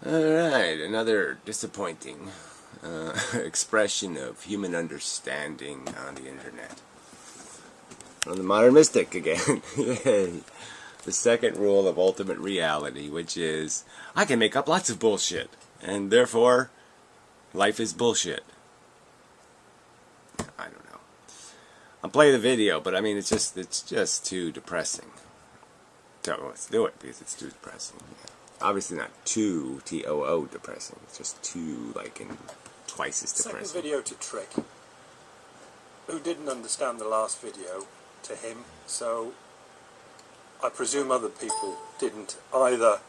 Alright, another disappointing expression of human understanding on the internet. From the Modern Mystic again. Yay. The second rule of ultimate reality, which is, I can make up lots of bullshit, and therefore, life is bullshit. I don't know. I'll play the video, but I mean, it's just too depressing. So let's do it, because it's too depressing. Yeah. Obviously not too, T-O-O, depressing. It's just too, like, in twice as depressing. Second video to Trick, who didn't understand the last video, to him, so I presume other people didn't either,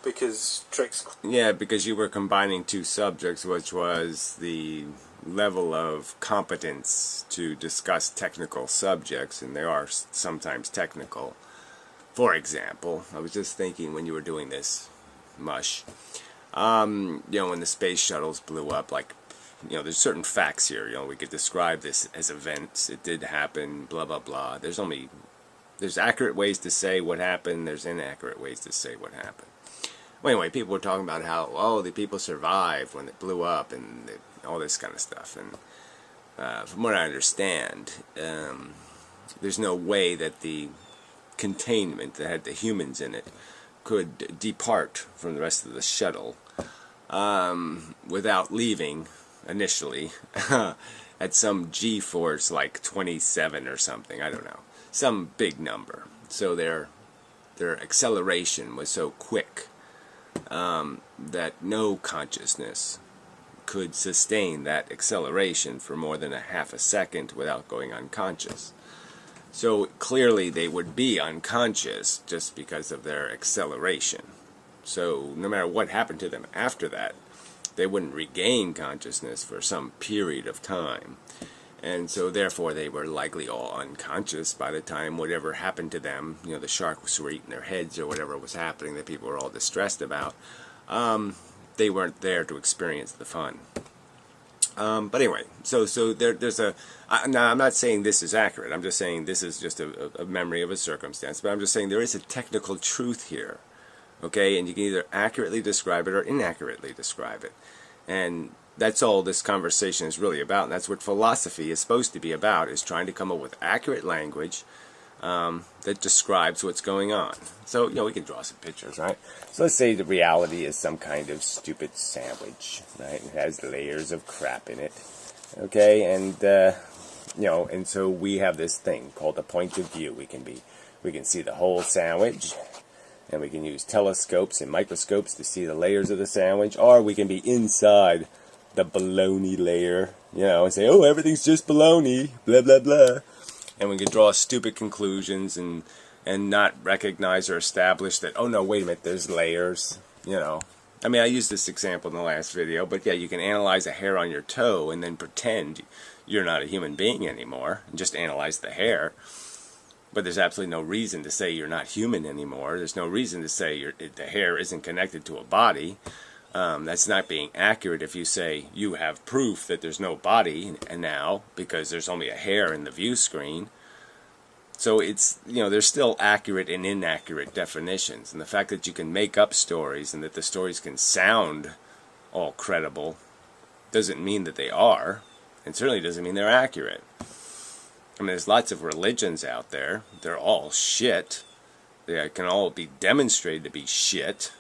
because Trick's... Yeah, because you were combining two subjects, which was the level of competence to discuss technical subjects, and they are sometimes technical. For example, I was just thinking when you were doing this mush, you know, when the space shuttles blew up, like, you know, there's certain facts here, you know, we could describe this as events, it did happen, blah, blah, blah. There's accurate ways to say what happened, there's inaccurate ways to say what happened. Well, anyway, people were talking about how, oh, the people survived when it blew up, and all this kind of stuff, and from what I understand, there's no way that the containment that had the humans in it could depart from the rest of the shuttle without leaving initially at some G-force like 27 or something, I don't know, some big number. So their acceleration was so quick that no consciousness could sustain that acceleration for more than a half a second without going unconscious. So clearly they would be unconscious just because of their acceleration. So no matter what happened to them after that, they wouldn't regain consciousness for some period of time. And so therefore they were likely all unconscious by the time whatever happened to them, you know, the sharks were eating their heads or whatever was happening that people were all distressed about, they weren't there to experience the fun. But anyway, so there's a... now, I'm not saying this is accurate. I'm just saying this is just a memory of a circumstance. But I'm just saying there is a technical truth here. Okay? And you can either accurately describe it or inaccurately describe it. And that's all this conversation is really about. And that's what philosophy is supposed to be about, is trying to come up with accurate language that describes what's going on. So, you know, we can draw some pictures, right? So let's say the reality is some kind of stupid sandwich, right? It has layers of crap in it, okay? And, you know, and so we have this thing called a point of view. We can see the whole sandwich, and we can use telescopes and microscopes to see the layers of the sandwich, or we can be inside the baloney layer, you know, and say, oh, everything's just baloney, blah, blah, blah. And we can draw stupid conclusions and not recognize or establish that, oh no, wait a minute, there's layers, you know. I mean, I used this example in the last video, but yeah, you can analyze a hair on your toe and then pretend you're not a human being anymore, and just analyze the hair. But there's absolutely no reason to say you're not human anymore. There's no reason to say the hair isn't connected to a body. That's not being accurate if you say you have proof that there's no body now because there's only a hair in the view screen. So it's, you know, there's still accurate and inaccurate definitions. And the fact that you can make up stories and that the stories can sound all credible doesn't mean that they are. And certainly doesn't mean they're accurate. I mean, there's lots of religions out there. They're all shit. They can all be demonstrated to be shit.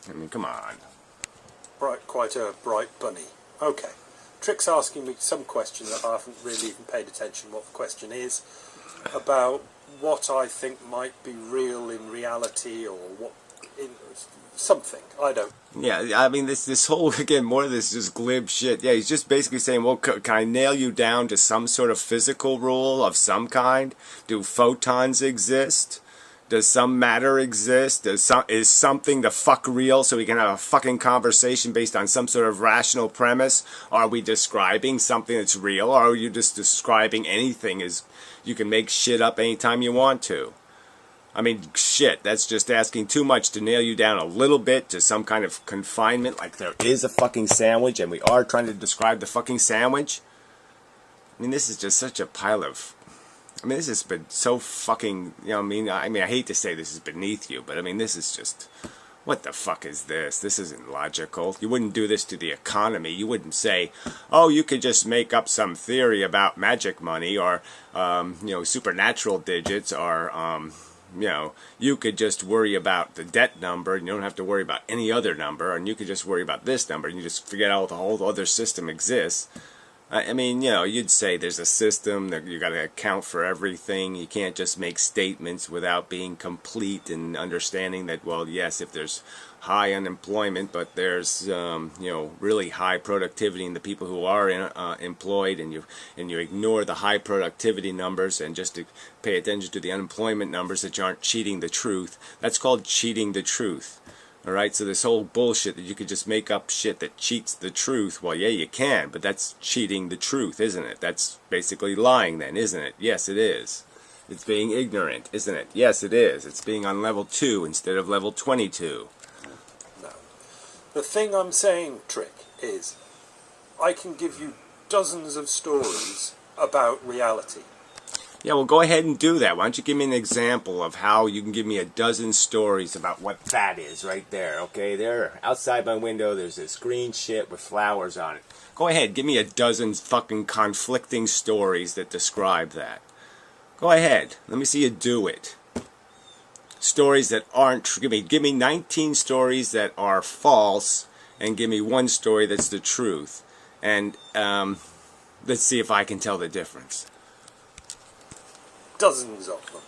I mean, come on. Quite a bright bunny. Okay. Trick's asking me some question that I haven't really even paid attention what the question is, about what I think might be real in reality, or what in something. I don't. Yeah, I mean, this whole, again, more of this just glib shit. Yeah, he's just basically saying, well, can I nail you down to some sort of physical rule of some kind? Do photons exist? Does some matter exist? Is something the fuck real so we can have a fucking conversation based on some sort of rational premise? Are we describing something that's real, or are you just describing anything as you can make shit up anytime you want to? I mean, shit, that's just asking too much to nail you down a little bit to some kind of confinement, like there is a fucking sandwich and we are trying to describe the fucking sandwich. I mean, this is just such a pile of... I mean, this has been so fucking, you know, I mean, I hate to say this is beneath you, but I mean, this is just What the fuck is this? This isn't logical. You wouldn't do this to the economy. You wouldn't say, oh, you could just make up some theory about magic money or, supernatural digits or, you could just worry about the debt number and you don't have to worry about any other number and you could just worry about this number and you just forget all the whole other system exists. I mean, you'd say there's a system that you got to account for everything. You can't just make statements without being complete and understanding that, well, yes, if there's high unemployment, but there's, really high productivity in the people who are employed, and you ignore the high productivity numbers and just to pay attention to the unemployment numbers that you aren't cheating the truth. That's called cheating the truth. Alright, so this whole bullshit that you could just make up shit that cheats the truth, well, yeah, you can, but that's cheating the truth, isn't it? That's basically lying then, isn't it? Yes, it is. It's being ignorant, isn't it? Yes, it is. It's being on level 2 instead of level 22. No. The thing I'm saying, Trick, is I can give you dozens of stories about reality. Yeah, well, go ahead and do that. Why don't you give me an example of how you can give me a dozen stories about what that is right there, okay? There, outside my window, there's this green shit with flowers on it. Go ahead, give me a dozen fucking conflicting stories that describe that. Go ahead. Let me see you do it. Stories that aren't true. Give me 19 stories that are false, and give me one story that's the truth. And let's see if I can tell the difference. Dozens of them.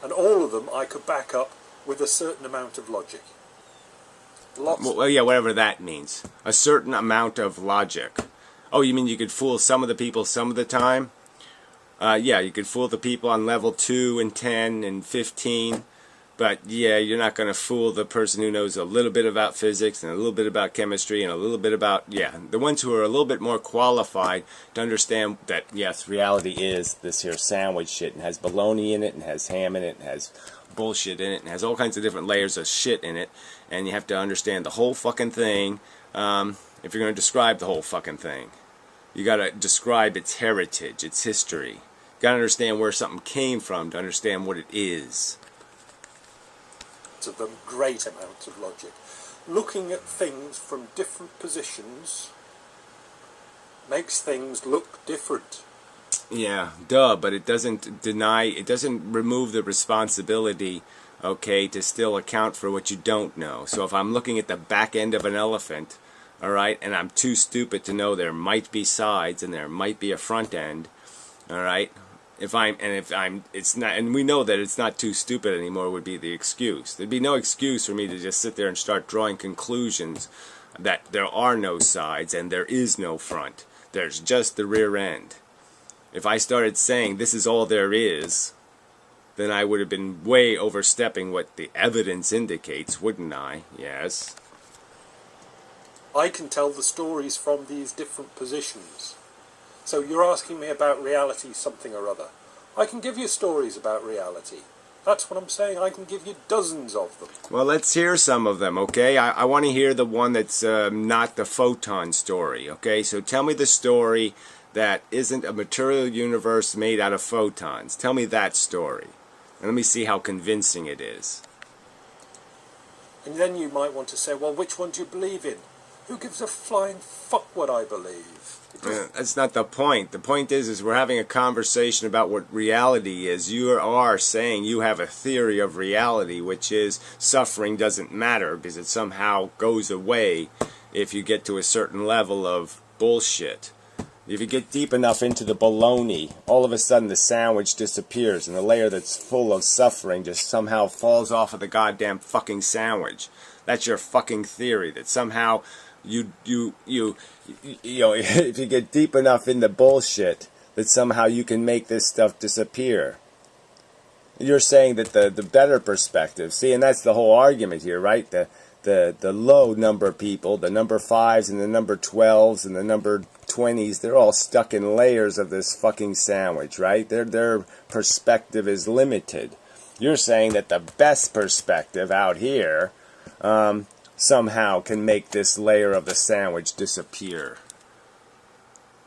And all of them I could back up with a certain amount of logic. Lots. Well, yeah, whatever that means. A certain amount of logic. Oh, you mean you could fool some of the people some of the time? Yeah, you could fool the people on level 2 and 10 and 15. But yeah, you're not going to fool the person who knows a little bit about physics and a little bit about chemistry and a little bit about, the ones who are a little bit more qualified to understand that, yes, reality is this here sandwich shit and has baloney in it and has ham in it and has bullshit in it and has all kinds of different layers of shit in it. And you have to understand the whole fucking thing if you're going to describe the whole fucking thing. You got to describe its heritage, its history. You got to understand where something came from to understand what it is. Of them, great amounts of logic. Looking at things from different positions makes things look different. Yeah, duh, but it doesn't remove the responsibility, okay, to still account for what you don't know. So if I'm looking at the back end of an elephant, alright, and I'm too stupid to know there might be sides and there might be a front end, alright, it's not, and we know that it's not too stupid anymore would be the excuse. There'd be no excuse for me to just sit there and start drawing conclusions that there are no sides and there is no front. There's just the rear end. If I started saying this is all there is, then I would have been way overstepping what the evidence indicates, wouldn't I? Yes. I can tell the stories from these different positions. So you're asking me about reality, something or other. I can give you stories about reality. That's what I'm saying. I can give you dozens of them. Well, let's hear some of them, okay? I want to hear the one that's not the photon story, okay? So tell me the story that isn't a material universe made out of photons. Tell me that story. And let me see how convincing it is. And then you might want to say, well, which one do you believe in? Who gives a flying fuck what I believe? That's not the point. The point is we're having a conversation about what reality is. You are saying you have a theory of reality, which is suffering doesn't matter because it somehow goes away if you get to a certain level of bullshit. If you get deep enough into the baloney, all of a sudden the sandwich disappears and the layer that's full of suffering just somehow falls off of the goddamn fucking sandwich. That's your fucking theory, that somehow you know, if you get deep enough in the bullshit, that somehow you can make this stuff disappear. You're saying that the better perspective, see, and that's the whole argument here, right? The low number people, the number 5s and the number 12s and the number 20s, they're all stuck in layers of this fucking sandwich, right? Their perspective is limited. You're saying that the best perspective out here somehow can make this layer of the sandwich disappear.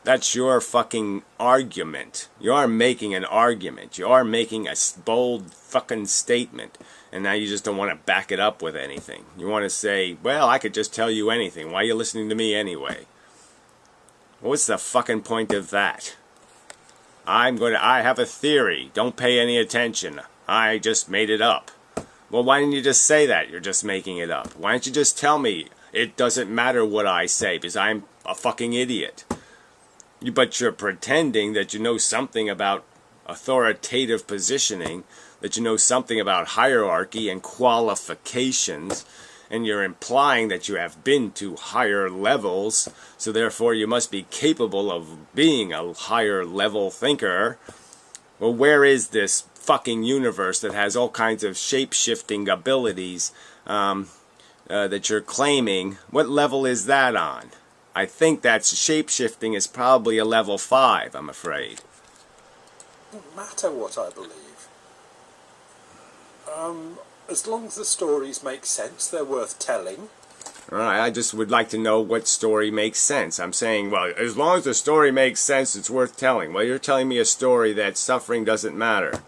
That's your fucking argument. You are making an argument. You are making a bold fucking statement. And now you just don't want to back it up with anything. You want to say, well, I could just tell you anything. Why are you listening to me anyway? What's the fucking point of that? I have a theory. Don't pay any attention. I just made it up. Well, why didn't you just say that? You're just making it up. Why don't you just tell me it doesn't matter what I say because I'm a fucking idiot? But you're pretending that you know something about authoritative positioning, that you know something about hierarchy and qualifications, and you're implying that you have been to higher levels, so therefore you must be capable of being a higher level thinker. Well, where is this fucking universe that has all kinds of shape-shifting abilities that you're claiming? What level is that on? I think that shape-shifting is probably a level 5, I'm afraid. Doesn't matter what I believe. As long as the stories make sense, they're worth telling. Alright, I just would like to know what story makes sense. I'm saying, well, as long as the story makes sense, it's worth telling. Well, you're telling me a story that suffering doesn't matter.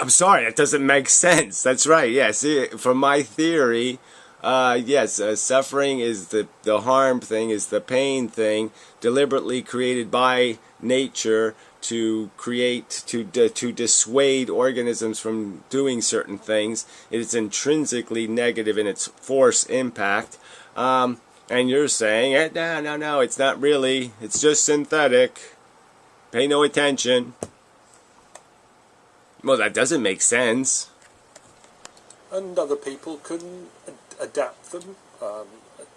I'm sorry, that doesn't make sense. That's right, yes. Yeah, from my theory, yes, suffering is the harm thing, is the pain thing, deliberately created by nature to create, to dissuade organisms from doing certain things. It is intrinsically negative in its force impact. And you're saying, no, it's not really. It's just synthetic. Pay no attention. Well, that doesn't make sense. And other people can adapt them,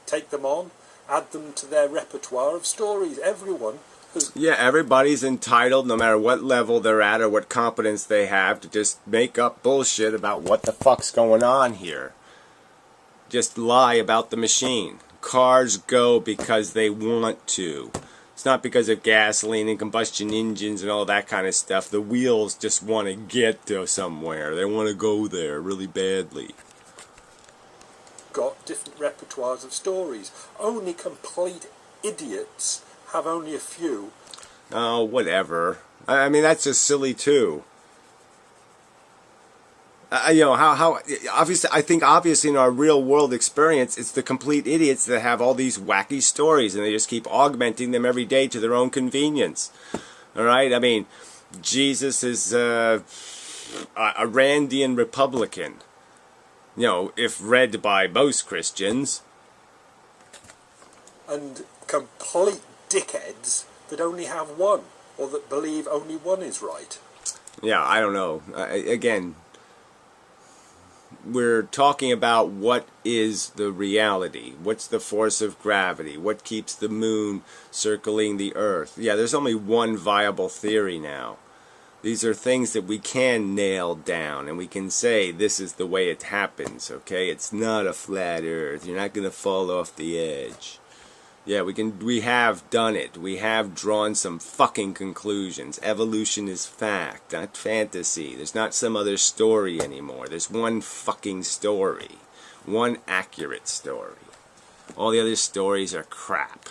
take them on, add them to their repertoire of stories. Everyone has... Yeah, everybody's entitled, no matter what level they're at or what competence they have, to just make up bullshit about what the fuck's going on here. Just lie about the machine. Cars go because they want to. It's not because of gasoline and combustion engines and all that kind of stuff. The wheels just want to get to somewhere. They want to go there really badly. Got different repertoires of stories. Only complete idiots have only a few. Oh, whatever. I mean, that's just silly too. You know, how obviously, I think obviously in our real world experience, it's the complete idiots that have all these wacky stories and they just keep augmenting them every day to their own convenience. All right? I mean, Jesus is a Randian Republican. You know, if read by most Christians. And complete dickheads that only have one, or that believe only one is right. Yeah, I don't know. Again, we're talking about what is the reality. What's the force of gravity? What keeps the moon circling the earth? Yeah, there's only one viable theory now. These are things that we can nail down, and we can say this is the way it happens, okay? It's not a flat earth. You're not going to fall off the edge. Yeah, we have done it. We have drawn some fucking conclusions. Evolution is fact, not fantasy. There's not some other story anymore. There's one fucking story. One accurate story. All the other stories are crap.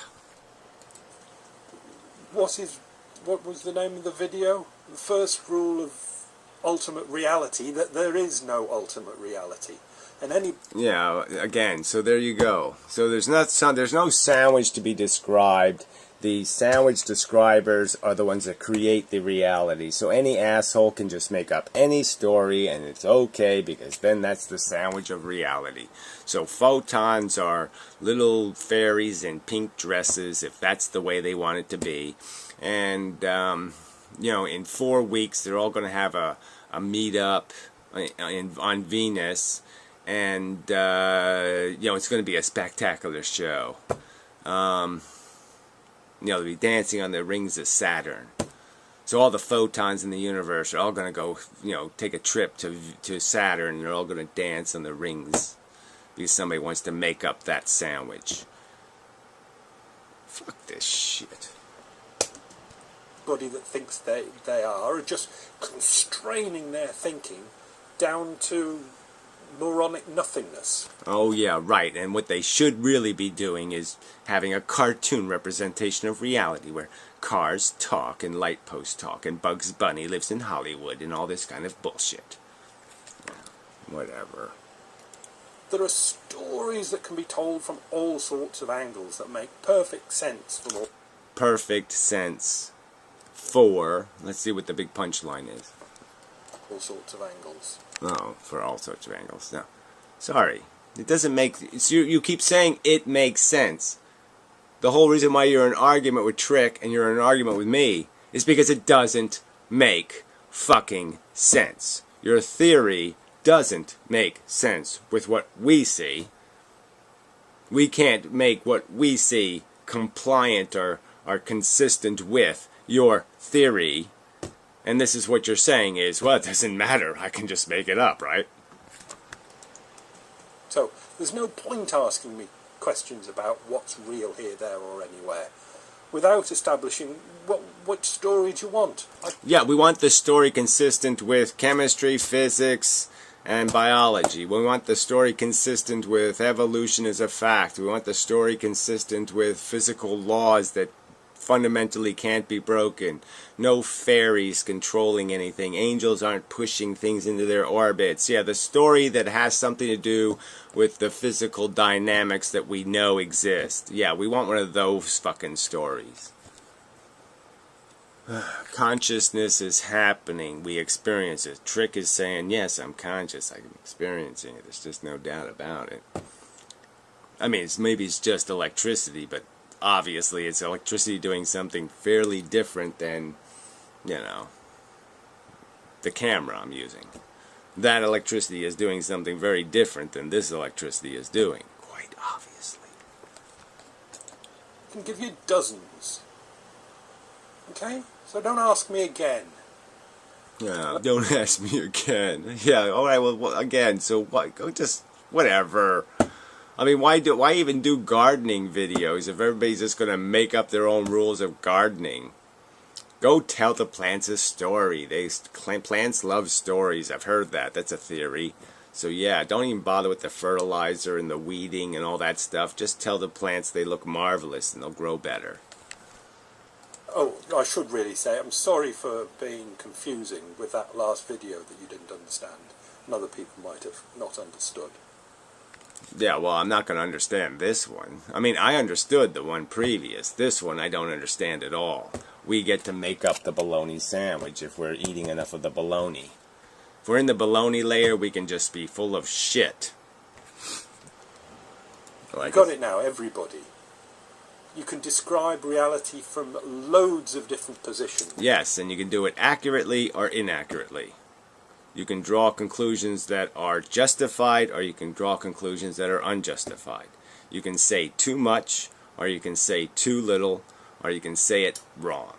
What was the name of the video? The first rule of ultimate reality, that there is no ultimate reality. And any... Yeah, again, so there you go. So there's no sandwich to be described. The sandwich describers are the ones that create the reality. So any asshole can just make up any story and it's okay, because then that's the sandwich of reality. So photons are little fairies in pink dresses, if that's the way they want it to be. And, you know, in 4 weeks they're all going to have a meet-up on Venus. And, you know, it's going to be a spectacular show. You know, they'll be dancing on the rings of Saturn. So all the photons in the universe are all going to go, you know, take a trip to Saturn, and they're all going to dance on the rings. Because somebody wants to make up that sandwich. Fuck this shit. Everybody that thinks they are just constraining their thinking down to moronic nothingness. Oh yeah, right. And what they should really be doing is having a cartoon representation of reality where cars talk and light posts talk and Bugs Bunny lives in Hollywood and all this kind of bullshit. whatever. There are stories that can be told from all sorts of angles that make perfect sense from all... Perfect sense for... Let's see what the big punchline is. All sorts of angles. Oh, for all sorts of angles. No. Sorry. It doesn't make... You keep saying it makes sense. The whole reason why you're in an argument with Trick and you're in an argument with me is because it doesn't make fucking sense. Your theory doesn't make sense with what we see. We can't make what we see compliant or consistent with your theory. And this is what you're saying is, well, it doesn't matter. I can just make it up, right? So, there's no point asking me questions about what's real here, there or anywhere without establishing what story do you want. Yeah, we want the story consistent with chemistry, physics, and biology. We want the story consistent with evolution as a fact. We want the story consistent with physical laws that fundamentally can't be broken. No fairies controlling anything. Angels aren't pushing things into their orbits. Yeah, the story that has something to do with the physical dynamics that we know exist. Yeah, we want one of those fucking stories. Consciousness is happening. We experience it. Trick is saying, yes, I'm conscious. I'm experiencing it. There's just no doubt about it. I mean, maybe it's just electricity, but obviously it's electricity doing something fairly different than, you know, the camera I'm using. That electricity is doing something very different than this electricity is doing. Quite obviously. I can give you dozens. Okay? So don't ask me again. Yeah, don't ask me again. Yeah, alright, well, again, so what? Go just, whatever. I mean, why even do gardening videos if everybody's just going to make up their own rules of gardening? Go tell the plants a story. Plants love stories. I've heard that. That's a theory. So yeah, don't even bother with the fertilizer and the weeding and all that stuff. Just tell the plants they look marvelous and they'll grow better. Oh, I should really say, I'm sorry for being confusing with that last video that you didn't understand. And other people might have not understood. Yeah, well, I'm not going to understand this one. I mean, I understood the one previous. This one I don't understand at all. We get to make up the bologna sandwich if we're eating enough of the bologna. If we're in the bologna layer, we can just be full of shit. Like you got it now, everybody. You can describe reality from loads of different positions. Yes, and you can do it accurately or inaccurately. You can draw conclusions that are justified, or you can draw conclusions that are unjustified. You can say too much, or you can say too little, or you can say it wrong.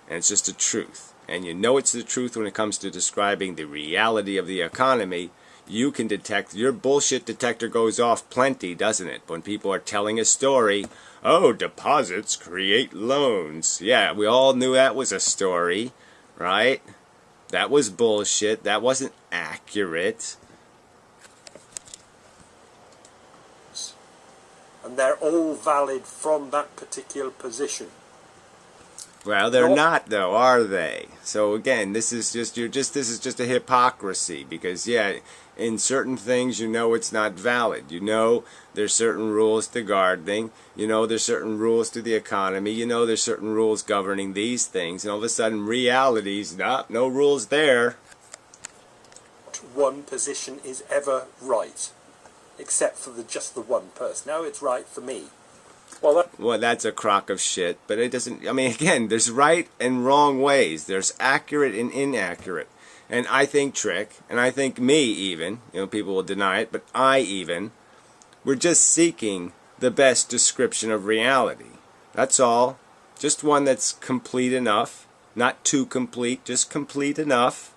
And it's just the truth. And you know it's the truth when it comes to describing the reality of the economy. You can detect, your bullshit detector goes off plenty, doesn't it? When people are telling a story, oh, deposits create loans. Yeah, we all knew that was a story, right? That was bullshit. That wasn't accurate. And they're all valid from that particular position. Well, they're not though, are they? So again, this is just this is just a hypocrisy because yeah, in certain things you know it's not valid. You know there's certain rules to gardening. You know there's certain rules to the economy. You know there's certain rules governing these things, and all of a sudden reality's no rules there. One position is ever right, except for just the one person. Now it's right for me. Well, that's a crock of shit, but it doesn't, I mean, again, there's right and wrong ways. There's accurate and inaccurate. And I think Trick, and I think me even, you know, people will deny it, but we're just seeking the best description of reality. That's all. Just one that's complete enough, not too complete, just complete enough,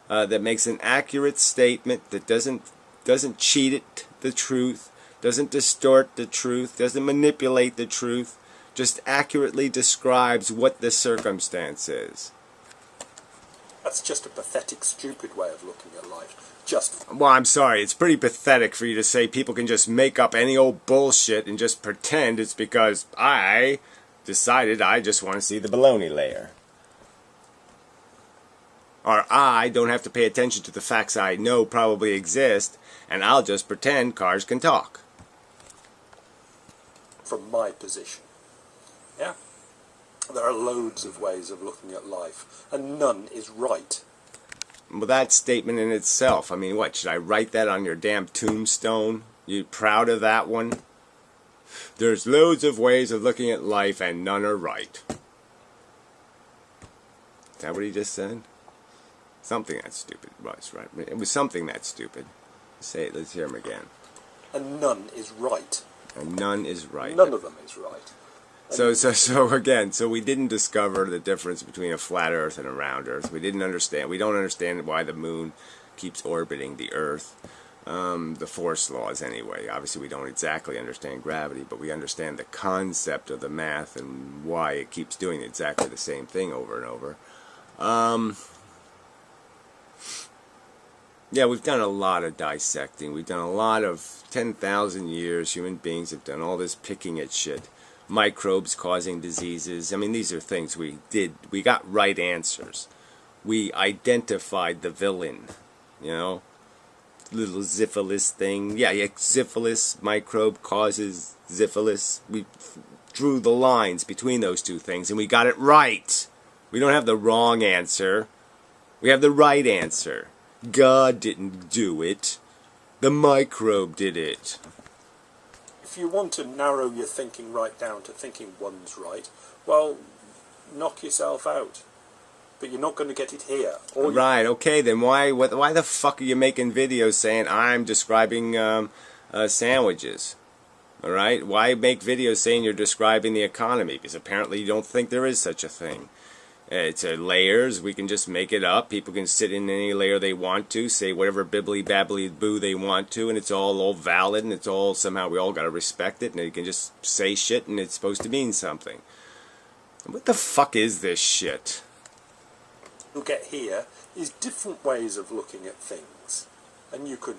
that makes an accurate statement, that doesn't cheat the truth, doesn't distort the truth, doesn't manipulate the truth, just accurately describes what the circumstance is. That's just a pathetic, stupid way of looking at life. Well, I'm sorry, it's pretty pathetic for you to say people can just make up any old bullshit and just pretend it's because I decided I just want to see the bologna layer. Or I don't have to pay attention to the facts I know probably exist, and I'll just pretend cars can talk. From my position. Yeah? There are loads of ways of looking at life, and none is right. Well, that statement in itself, I mean, what, should I write that on your damn tombstone? You proud of that one? There's loads of ways of looking at life, and none are right. Is that what he just said? Something that stupid was, right? It was something that stupid. Say it, let's hear him again. And none is right. And none is right. None of them is right. So again, we didn't discover the difference between a flat Earth and a round Earth. We don't understand why the moon keeps orbiting the Earth. The force laws anyway. Obviously we don't exactly understand gravity, but we understand the concept of the math and why it keeps doing exactly the same thing over and over. Yeah, we've done a lot of dissecting. We've done a lot of 10,000 years. Human beings have done all this picking at shit. Microbes causing diseases. I mean, these are things we did. We got right answers. We identified the villain, you know? Little syphilis thing. Yeah, syphilis microbe causes syphilis. We drew the lines between those two things, and we got it right. We don't have the wrong answer. We have the right answer. God didn't do it. The microbe did it. If you want to narrow your thinking right down to thinking one's right, well, knock yourself out. But you're not going to get it here. Right, okay, then why the fuck are you making videos saying I'm describing sandwiches? Alright? Why make videos saying you're describing the economy? Because apparently you don't think there is such a thing. It's layers. We can just make it up. People can sit in any layer they want to, say whatever bibbly babbly boo they want to, and it's all valid, and it's all somehow we all got to respect it, and you can just say shit, and it's supposed to mean something. What the fuck is this shit? You'll get here is different ways of looking at things, and you can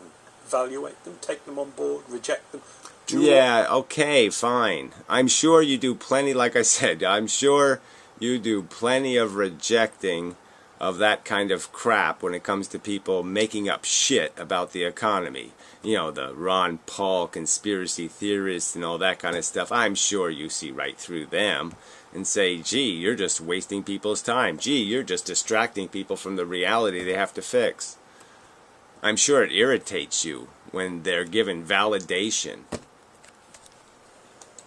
evaluate them, take them on board, reject them. Yeah, okay, fine. I'm sure you do plenty, like I said, I'm sure you do plenty of rejecting of that kind of crap when it comes to people making up shit about the economy. You know, the Ron Paul conspiracy theorists and all that kind of stuff. I'm sure you see right through them and say, gee, you're just wasting people's time. Gee, you're just distracting people from the reality they have to fix. I'm sure it irritates you when they're given validation.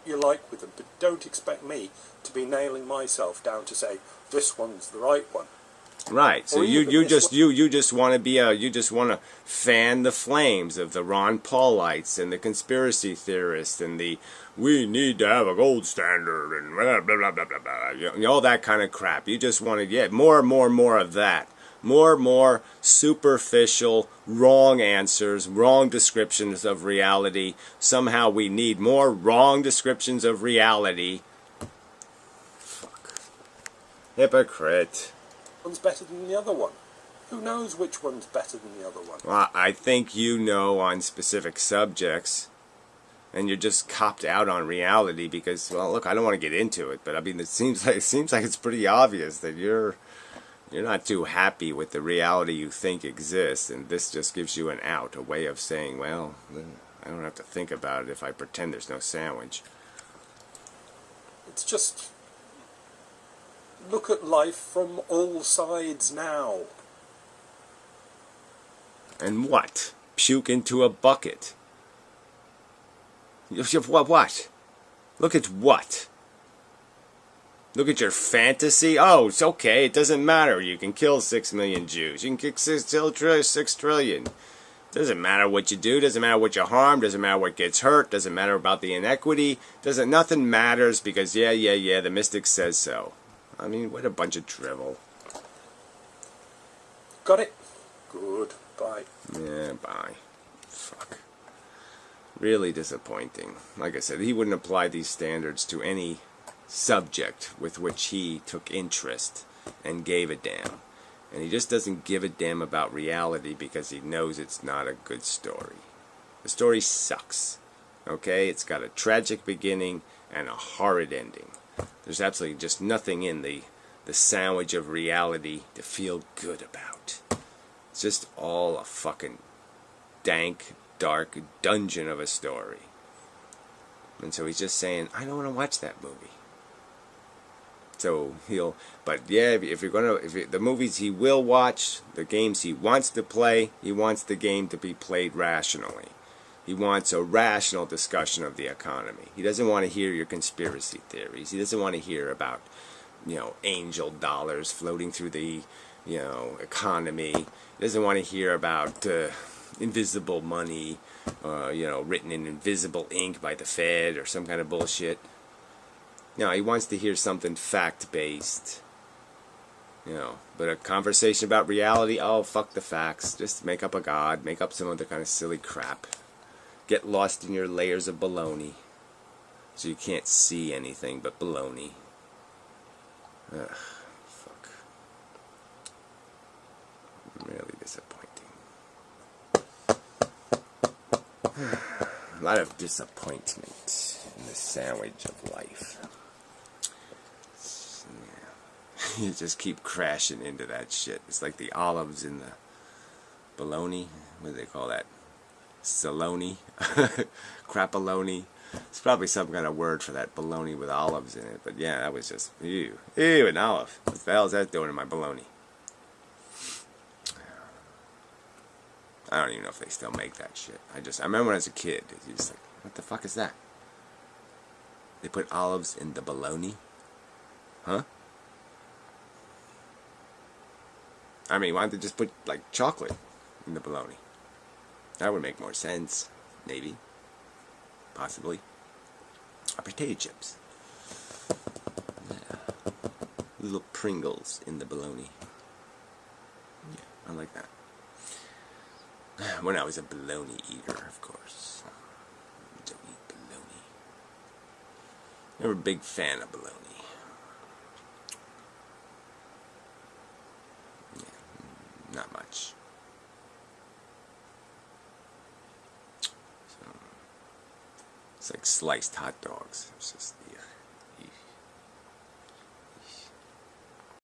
You like with them, but don't expect me to be nailing myself down to say this one's the right one. Right. So you just want to be you just want to fan the flames of the Ron Paulites and the conspiracy theorists and the we need to have a gold standard and blah blah blah blah blah, blah. You know, all that kind of crap. You just want to get more of that. More superficial, wrong answers, wrong descriptions of reality. Somehow we need more wrong descriptions of reality. Fuck. Hypocrite. One's better than the other one. Who knows which one's better than the other one? Well, I think you know on specific subjects, and you're just copped out on reality because, well, look, I don't want to get into it, but I mean, it seems like it's pretty obvious that you're not too happy with the reality you think exists, and this just gives you an out, a way of saying, well, I don't have to think about it if I pretend there's no sandwich. It's just look at life from all sides now. And what? Puke into a bucket. What? Look at what? Look at your fantasy? Oh, it's okay. It doesn't matter. You can kill 6 million Jews. You can kill 6 trillion. Doesn't matter what you do. Doesn't matter what you harm. Doesn't matter what gets hurt. Doesn't matter about the inequity. Nothing matters because, yeah, the mystic says so. I mean, what a bunch of drivel. Got it? Good. Bye. Yeah, bye. Fuck. Really disappointing. Like I said, he wouldn't apply these standards to any subject with which he took interest and gave a damn. And he just doesn't give a damn about reality because he knows it's not a good story. The story sucks. Okay? It's got a tragic beginning and a horrid ending. There's absolutely just nothing in the the sandwich of reality to feel good about. It's just all a fucking dank, dark dungeon of a story. And so he's just saying, I don't want to watch that movie. So but yeah, if you're gonna, the movies he will watch, the games he wants to play, he wants the game to be played rationally. He wants a rational discussion of the economy. He doesn't want to hear your conspiracy theories. He doesn't want to hear about, angel dollars floating through the, economy. He doesn't want to hear about invisible money, written in invisible ink by the Fed or some kind of bullshit. No, he wants to hear something fact-based. But a conversation about reality, oh, fuck the facts. Just make up a god, make up some other kind of silly crap. Get lost in your layers of baloney. So you can't see anything but baloney. Ugh, fuck. Really disappointing. A lot of disappointment in the sandwich of life. You just keep crashing into that shit. It's like the olives in the baloney. What do they call that? Saloni? Crapaloni? It's probably some kind of word for that baloney with olives in it. But yeah, that was just, ew. Ew, an olive. What the hell is that doing in my baloney? I don't even know if they still make that shit. I remember when I was a kid, it's just like, what the fuck is that? They put olives in the baloney? Huh? I mean, why don't they just put, like, chocolate in the bologna? That would make more sense. Maybe. Possibly. Or potato chips. Yeah. Little Pringles in the bologna. Yeah, I like that. When I was a bologna eater, of course. Don't eat bologna. Never a big fan of bologna. Not much. So, it's like sliced hot dogs. It's just, yeah.